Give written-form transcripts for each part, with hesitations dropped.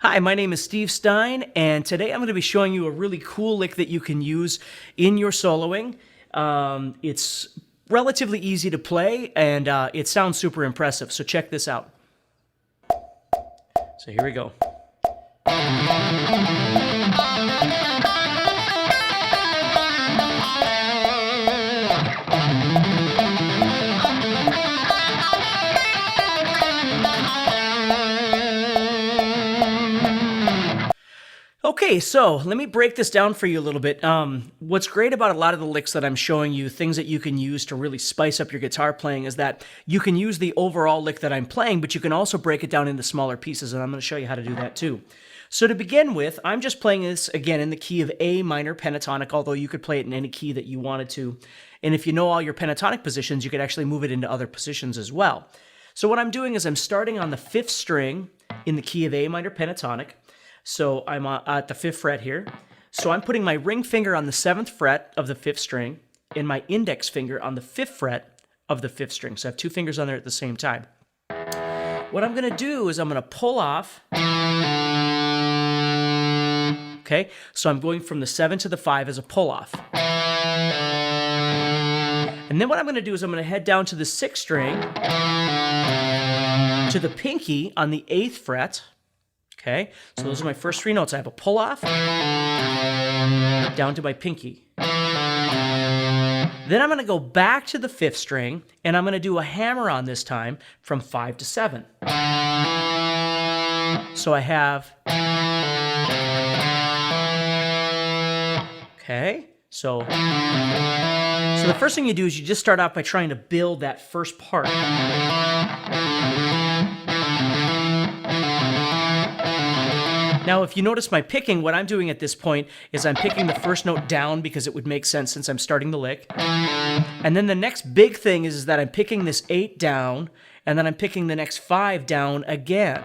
Hi, my name is Steve Stein, and today I'm going to be showing you a really cool lick that you can use in your soloing. It's relatively easy to play, and it sounds super impressive, so check this out. So here we go. Okay, so let me break this down for you a little bit. What's great about a lot of the licks that I'm showing you, things that you can use to really spice up your guitar playing, is that you can use the overall lick that I'm playing, but you can also break it down into smaller pieces, and I'm going to show you how to do that too. So to begin with, I'm just playing this, again, in the key of A minor pentatonic, although you could play it in any key that you wanted to. And if you know all your pentatonic positions, you could actually move it into other positions as well. So what I'm doing is I'm starting on the 5th string in the key of A minor pentatonic. So I'm at the 5th fret here. So I'm putting my ring finger on the 7th fret of the 5th string and my index finger on the 5th fret of the 5th string. So I have two fingers on there at the same time. What I'm going to do is I'm going to pull off. Okay, so I'm going from the 7 to the 5 as a pull off. And then what I'm going to do is I'm going to head down to the 6th string, to the pinky on the 8th fret. Okay, so those are my first three notes. I have a pull off, down to my pinky. Then I'm going to go back to the 5th string, and I'm going to do a hammer on this time from 5 to 7. So I have... Okay, so the first thing you do is you just start out by trying to build that first part. Now, if you notice my picking, what I'm doing at this point is I'm picking the first note down because it would make sense since I'm starting the lick. And then the next big thing is that I'm picking this 8 down, and then I'm picking the next 5 down again.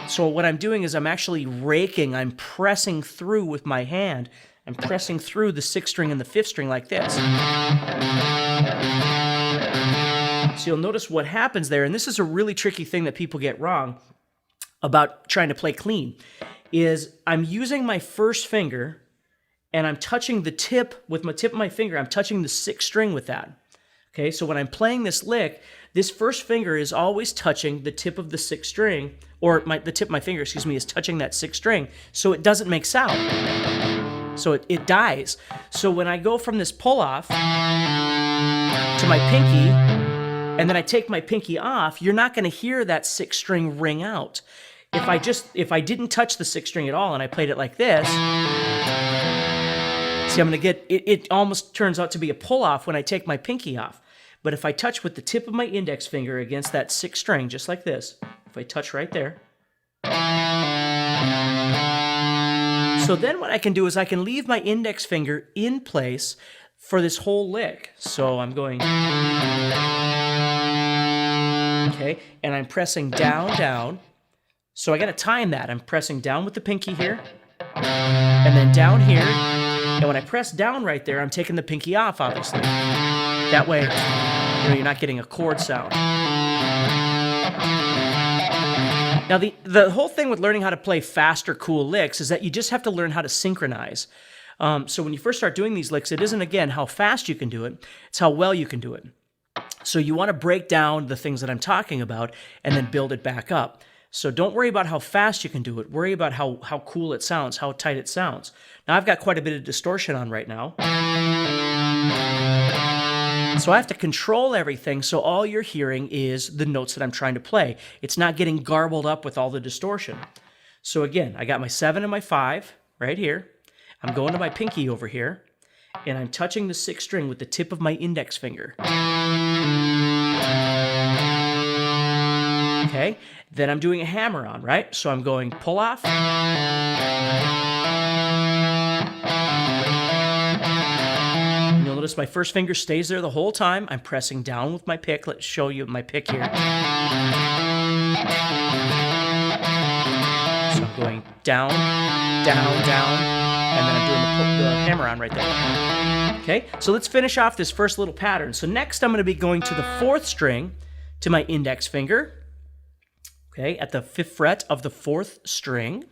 So what I'm doing is I'm actually raking, I'm pressing through with my hand. I'm pressing through the 6th string and the 5th string like this. So you'll notice what happens there, and this is a really tricky thing that people get wrong about trying to play clean, is I'm using my first finger and I'm touching the tip with my tip of my finger. I'm touching the 6th string with that. Okay, so when I'm playing this lick, this first finger is always touching the tip of the 6th string, or the tip of my finger, excuse me, is touching that 6th string, so it doesn't make sound. So it dies. So when I go from this pull off to my pinky, and then I take my pinky off, you're not going to hear that 6th string ring out. If I didn't touch the 6th string at all and I played it like this, see, I'm going to get, it almost turns out to be a pull off when I take my pinky off. But if I touch with the tip of my index finger against that 6th string, just like this, if I touch right there. So then what I can do is I can leave my index finger in place for this whole lick. So I'm going... Okay, and I'm pressing down, down. So I got to time that. I'm pressing down with the pinky here, and then down here. And when I press down right there, I'm taking the pinky off, obviously. That way, you're not getting a chord sound. Now, the whole thing with learning how to play faster, cool licks is that you just have to learn how to synchronize. So when you first start doing these licks, it isn't, again, how fast you can do it. It's how well you can do it. So you want to break down the things that I'm talking about and then build it back up. So don't worry about how fast you can do it. Worry about how cool it sounds, how tight it sounds. Now I've got quite a bit of distortion on right now. So I have to control everything so all you're hearing is the notes that I'm trying to play. It's not getting garbled up with all the distortion. So again, I got my 7 and my 5 right here. I'm going to my pinky over here, and I'm touching the 6th string with the tip of my index finger. Okay, then I'm doing a hammer on, right? So I'm going pull off. You'll notice my first finger stays there the whole time. I'm pressing down with my pick. Let's show you my pick here. So I'm going down, down, down, and then I'm doing the hammer on right there. Okay, so let's finish off this first little pattern. So next I'm going to be going to the 4th string to my index finger. okay, at the 5th fret of the 4th string.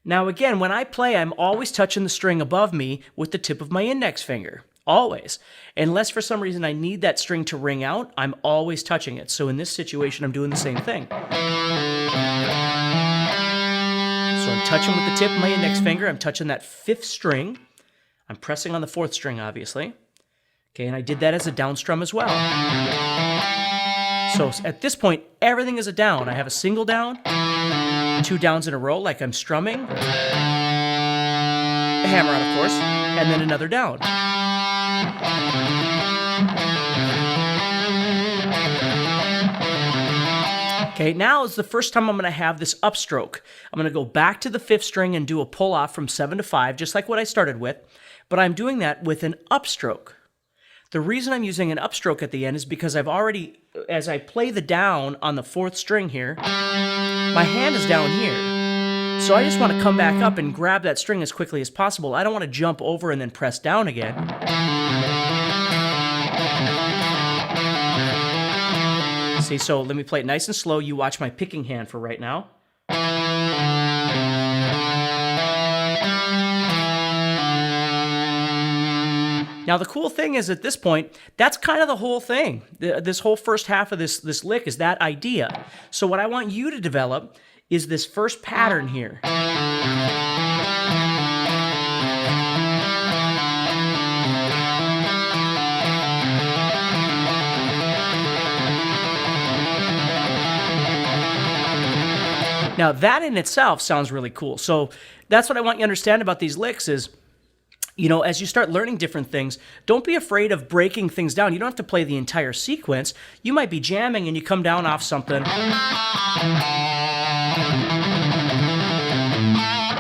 Now again, when I play, I'm always touching the string above me with the tip of my index finger. Always. Unless for some reason I need that string to ring out, I'm always touching it. So in this situation, I'm doing the same thing. So I'm touching with the tip of my index finger. I'm touching that 5th string. I'm pressing on the 4th string, obviously. Okay, and I did that as a down strum as well. So at this point, everything is a down. I have a single down, 2 downs in a row like I'm strumming, a hammer on, of course, and then another down. Okay, now is the first time I'm going to have this upstroke. I'm going to go back to the 5th string and do a pull off from 7 to 5, just like what I started with, but I'm doing that with an upstroke. The reason I'm using an upstroke at the end is because I've already, as I play the down on the 4th string here, my hand is down here. So I just want to come back up and grab that string as quickly as possible. I don't want to jump over and then press down again. See, so let me play it nice and slow. You watch my picking hand for right now. Now, the cool thing is at this point, that's kind of the whole thing. This whole first half of this lick is that idea. So what I want you to develop is this first pattern here. Now, that in itself sounds really cool. So that's what I want you to understand about these licks is, you know, as you start learning different things, don't be afraid of breaking things down. You don't have to play the entire sequence. You might be jamming and you come down off something, and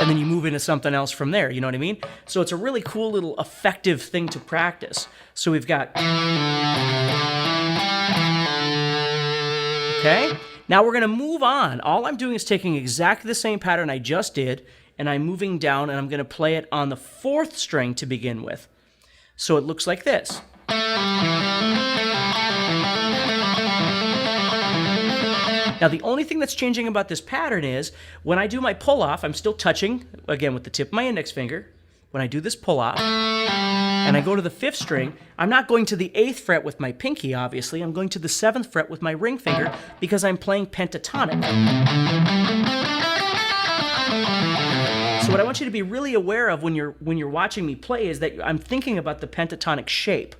then you move into something else from there, you know what I mean? So it's a really cool little effective thing to practice. So we've got... Okay? Now we're going to move on. All I'm doing is taking exactly the same pattern I just did, and I'm moving down, and I'm going to play it on the 4th string to begin with. So it looks like this. Now the only thing that's changing about this pattern is, when I do my pull-off, I'm still touching, again with the tip of my index finger. When I do this pull-off, and I go to the 5th string, I'm not going to the 8th fret with my pinky, obviously. I'm going to the 7th fret with my ring finger because I'm playing pentatonic. So what I want you to be really aware of when you're watching me play is that I'm thinking about the pentatonic shape.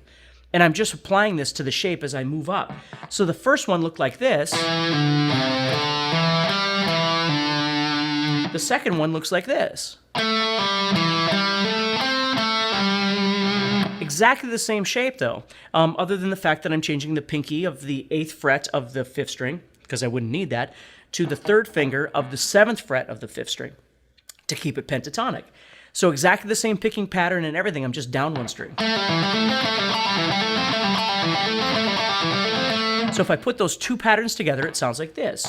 And I'm just applying this to the shape as I move up. So the first one looked like this. The second one looks like this. Exactly the same shape, though, other than the fact that I'm changing the pinky of the 8th fret of the 5th string, because I wouldn't need that, to the 3rd finger of the 7th fret of the 5th string to keep it pentatonic. So exactly the same picking pattern and everything, I'm just down one string. So if I put those two patterns together, it sounds like this.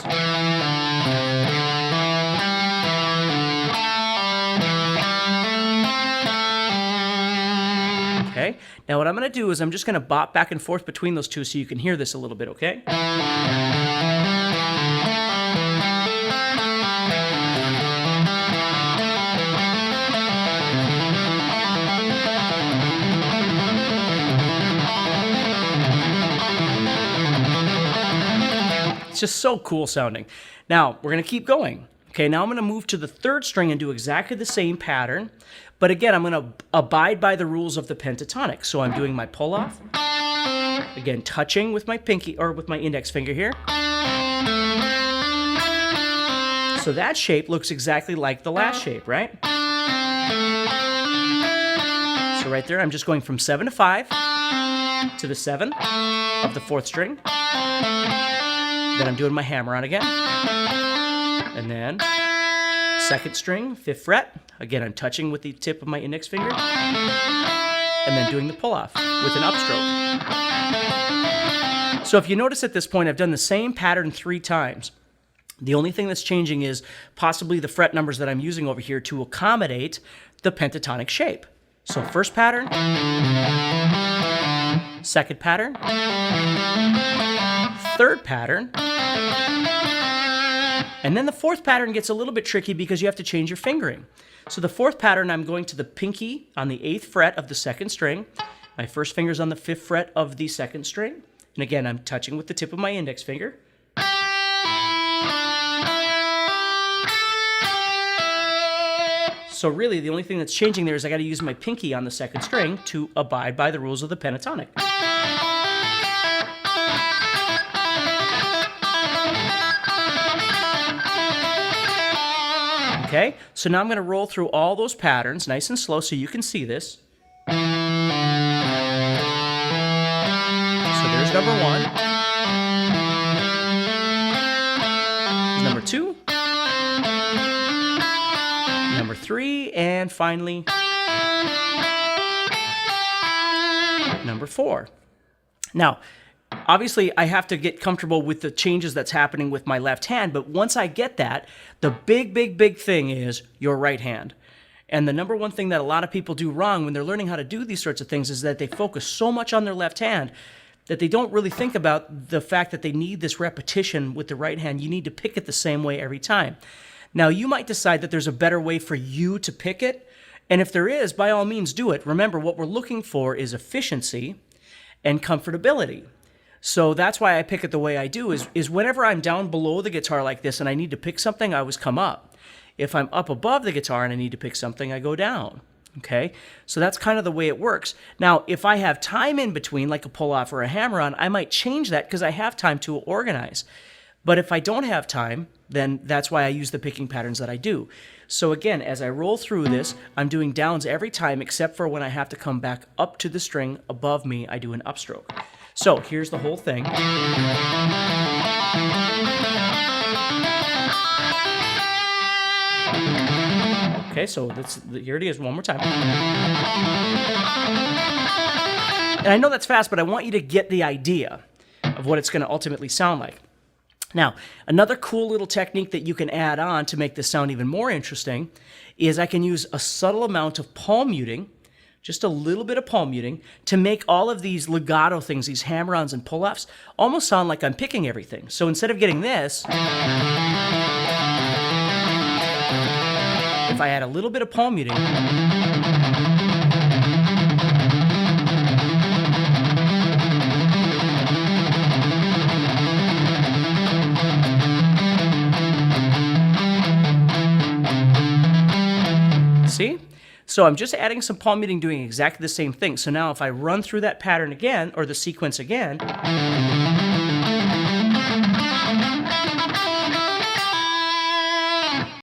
Okay, now what I'm going to do is I'm just going to bop back and forth between those two so you can hear this a little bit, okay? It's just so cool sounding. Now, we're going to keep going. Okay, now I'm going to move to the 3rd string and do exactly the same pattern. But again, I'm going to abide by the rules of the pentatonic. So I'm doing my pull-off. Again, touching with my pinky, or with my index finger here. So that shape looks exactly like the last shape, right? So right there, I'm just going from 7 to 5 to the 7 of the 4th string. Then I'm doing my hammer on again. And then 2nd string, 5th fret. Again, I'm touching with the tip of my index finger. And then doing the pull-off with an upstroke. So if you notice at this point, I've done the same pattern 3 times. The only thing that's changing is possibly the fret numbers that I'm using over here to accommodate the pentatonic shape. So first pattern, second pattern, third pattern, And then the fourth pattern gets a little bit tricky because you have to change your fingering. So the fourth pattern, I'm going to the pinky on the 8th fret of the 2nd string. My first finger's on the 5th fret of the 2nd string. And again, I'm touching with the tip of my index finger. So really, the only thing that's changing there is I got to use my pinky on the 2nd string to abide by the rules of the pentatonic. Okay, so now I'm going to roll through all those patterns nice and slow so you can see this. So there's number 1. Number 2. Number 3, and finally, number 4. Now, obviously, I have to get comfortable with the changes that's happening with my left hand, but once I get that, the big thing is your right hand. And the number one thing that a lot of people do wrong when they're learning how to do these sorts of things is that they focus so much on their left hand that they don't really think about the fact that they need this repetition with the right hand. You need to pick it the same way every time. Now, you might decide that there's a better way for you to pick it, and if there is, by all means do it. Remember, what we're looking for is efficiency and comfortability. So that's why I pick it the way I do, is whenever I'm down below the guitar like this and I need to pick something, I always come up. If I'm up above the guitar and I need to pick something, I go down. Okay? So that's kind of the way it works. Now, if I have time in between, like a pull-off or a hammer-on, I might change that because I have time to organize. But if I don't have time, then that's why I use the picking patterns that I do. So again, as I roll through this, I'm doing downs every time except for when I have to come back up to the string above me, I do an upstroke. So here's the whole thing. Okay, so here it is one more time. And I know that's fast, but I want you to get the idea of what it's going to ultimately sound like. Now, another cool little technique that you can add on to make this sound even more interesting is I can use a subtle amount of palm muting, just a little bit of palm muting, to make all of these legato things, these hammer-ons and pull-offs, almost sound like I'm picking everything. So instead of getting this, if I add a little bit of palm muting, see? So I'm just adding some palm muting, doing exactly the same thing. So now if I run through that pattern again, or the sequence again,